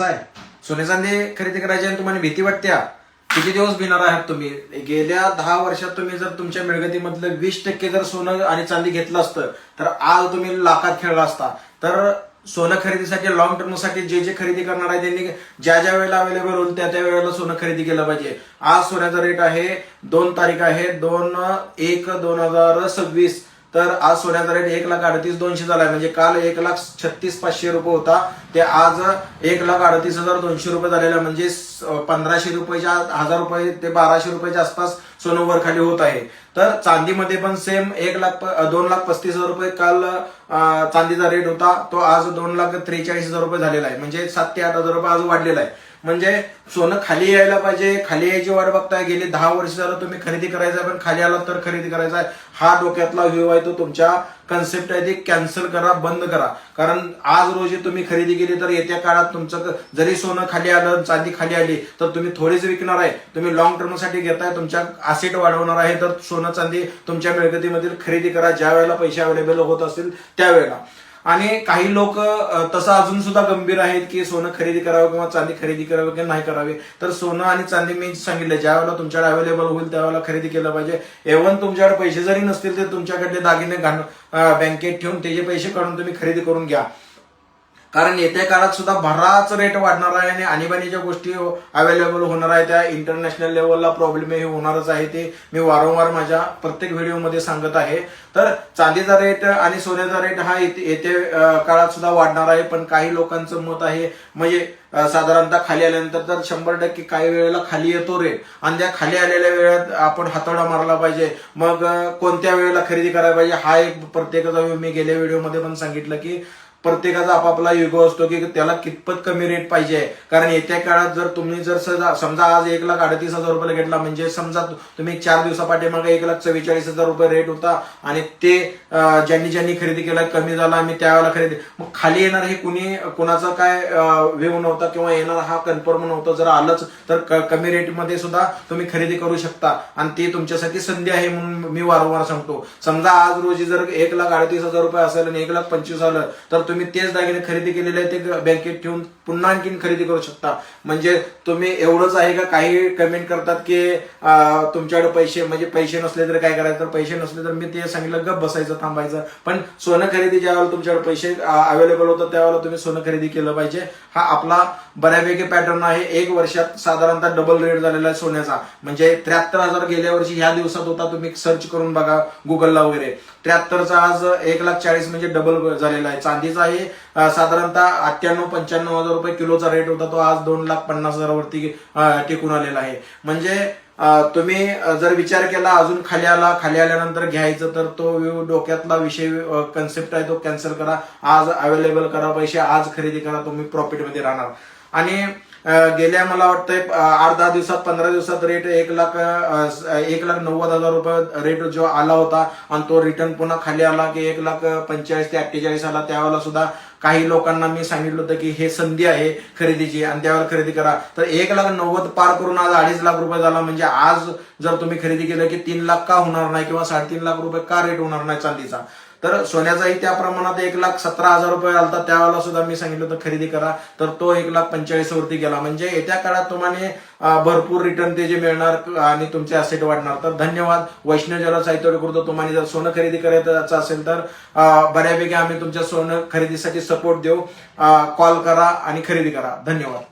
आहे सोने चांदी खरेदी करायची आणि तुम्हाला भीती वाटते किती दिवस भिणार आहात तुम्ही? गेल्या 10 वर्षात तुम्ही जर तुमच्या मिळकतीमधलं 20% जर सोनं आणि चांदी घेतलं असतं तर आज तुम्ही लाखात खेळला असता. तर सोनं खरेदीसाठी लॉंग टर्मसाठी जे खरेदी करणार आहे त्यांनी ज्या ज्या वेळेला अवेलेबल होईल त्या वेळेला सोनं खरेदी केलं पाहिजे. आज सोन्याचा रेट आहे 2 तारीख आहे 2/1/2026. तर आज सोन्याचा रेट 1,38,200 झालाय. म्हणजे काल 1,36,500 रुपये होता ते आज 1,38,200 रुपये झालेला. म्हणजे 1,500 रुपयाच्या 1,000 रुपये ते 1,200 रुपयाच्या आसपास सोनं वर खाली होत आहे. तर चांदीमध्ये पण सेम 2,35,000 रुपये काल चांदीचा रेट होता, तो आज 2,43,000 रुपये झालेला आहे. म्हणजे 7 ते 8,000 रुपये आज वाढलेला आहे. म्हणजे सोनं खाली यायला पाहिजे, खाली यायची वाट बघताय. गेली 10 वर्ष झालं तुम्ही खरेदी करायचा पण खाली आला तर खरेदी करायचा आहे. हा डोक्यातला व्ह्यू आहे तो तुमच्या कन्सेप्ट आहे ती कॅन्सल करा, बंद करा. कारण आज रोजी तुम्ही खरेदी केली तर येत्या काळात तुमचं जरी सोनं खाली आलं, चांदी खाली आली तर तुम्ही थोडीच विकणार आहे. तुम्ही लॉंग टर्म साठी घेताय, तुमच्या असेट वाढवणार आहे. तर सोनं चांदी तुमच्या मिळकतीमधील खरेदी करा ज्या वेळेला पैसे अवेलेबल होत असतील त्यावेळेला. आणि काही लोक तसं अजून सुद्धा गंभीर आहेत की सोनं खरेदी करावं किंवा चांदी खरेदी करावं किंवा नाही करावी. तर सोनं आणि चांदी मी सांगितलं ज्या वेळेला तुमच्याकडे अवेलेबल होईल त्यावेळेला खरेदी केलं पाहिजे. एव्हन तुमच्याकडे पैसे जरी नसतील तर तुमच्याकडे दागिने बँकेत ठेवून त्याचे पैसे काढून तुम्ही खरेदी करून घ्या. कारण येत्या काळात सुद्धा बराच रेट वाढणार आहे आणि आणीबाणीच्या गोष्टी अवेलेबल होणार आहे. त्या इंटरनॅशनल लेवलला प्रॉब्लेम हे होणारच आहे. ते मी वारंवार माझ्या प्रत्येक व्हिडिओमध्ये सांगत आहे. तर चांदीचा रेट आणि सोन्याचा रेट हा येत्या काळात सुद्धा वाढणार आहे. पण काही लोकांचं मत आहे म्हणजे साधारणतः खाली आल्यानंतर तर 100% काही वेळेला खाली येतो रेट आणि त्या खाली आलेल्या वेळात आपण हातोडा मारला पाहिजे. मग कोणत्या वेळेला खरेदी करायला पाहिजे हा एक प्रत्येकाचा मी गेल्या व्हिडिओमध्ये पण सांगितलं की प्रत्येकाचा आपापला युगो असतो की त्याला कितपत कमी रेट पाहिजे. कारण येत्या काळात जर तुम्ही जर समजा आज 1,38,000 रुपयाला घेतला म्हणजे समजा तुम्ही 4 दिवसापाठीमागे 1,44,000 रुपये रेट होता आणि ते ज्यांनी खरेदी केला कमी झाला आणि त्यावेळेला खरेदी मग खाली येणार हे कुणाचा काय वेव नव्हता किंवा येणार हा कन्फर्म नव्हता. जर आलंच तर कमी रेटमध्ये सुद्धा तुम्ही खरेदी करू शकता आणि ती तुमच्यासाठी संधी आहे म्हणून मी वारंवार सांगतो. समजा आज रोजी जर 1,38,000 रुपये असेल आणि 1,25,000 झालं तर तुम्ही तेच दागिने खरेदी केलेले आहे ते बँकेत ठेवून पुन्हा आणखीन खरेदी करू शकता. म्हणजे तुम्ही एवढंच आहे का? काही कमेंट करतात की तुमच्याकडे पैसे नसले तर काय करायचं. तर पैसे नसले तर मी ते सांगितलं गप बसायचं, थांबायचं. पण सोनं खरेदी ज्यावेळेला तुमच्याकडे पैसे अवेलेबल होतं त्यावेळेला तुम्ही सोनं खरेदी केलं पाहिजे. हा आपला बऱ्यापैकी पॅटर्न आहे. 1 वर्षात साधारणतः डबल रेट झालेला आहे सोन्याचा. म्हणजे 73,000 गेल्या वर्षी ह्या दिवसात होता. तुम्ही सर्च करून बघा गुगलला वगैरे. 73चा आज 1,40,000 म्हणजे डबल झालेला आहे. चांदीचा आहे साधारणतः 98-95,000 रुपये किलोचा रेट होता, तो आज 2,50,000 वरती टिकून आलेला आहे. म्हणजे तुम्ही जर विचार केला अजून खाली आल्यानंतर घ्यायचं तर तो डोक्यातला विषय कन्सेप्ट आहे तो कॅन्सल करा. आज अवेलेबल करा पैसे, आज खरेदी करा, तुम्ही प्रॉफिटमध्ये राहणार. आणि गेल्या मला वाटतंय 8-10 दिवसात 15 दिवसात रेट 1,90,000 रुपये रेट जो आला होता आणि तो रिटर्न पुन्हा खाली आला की 1,45,000 ते 48,000 आला. त्यावेळेला सुद्धा काही लोकांना मी सांगितलं होतं की हे संधी आहे खरेदीची आणि त्यावेळेला खरेदी करा. तर 1,90,000 पार करून आज 2.5 लाख रुपये झाला. म्हणजे आज जर तुम्ही खरेदी केलं की 3 लाख का होणार नाही किंवा 3.5 लाख रुपये का रेट होणार नाही चांदीचा. तर सोन्याचाही त्या प्रमाणात 1,17,000 रुपये आलता त्यावेळेला सुद्धा मी सांगितलं होतं खरेदी करा. तर तो 1,45,000 वरती गेला. म्हणजे येत्या काळात तुम्हाला भरपूर रिटर्न ते जे मिळणार आणि तुमचे असेट वाढणार. तर धन्यवाद. वैष्णव ज्वेलर्स साहित्य करतो. तुम्हाला जर सोनं खरेदी करायचं असेल तर बऱ्यापैकी आम्ही तुमच्या सोनं खरेदीसाठी सपोर्ट देऊ. कॉल करा आणि खरेदी करा. धन्यवाद.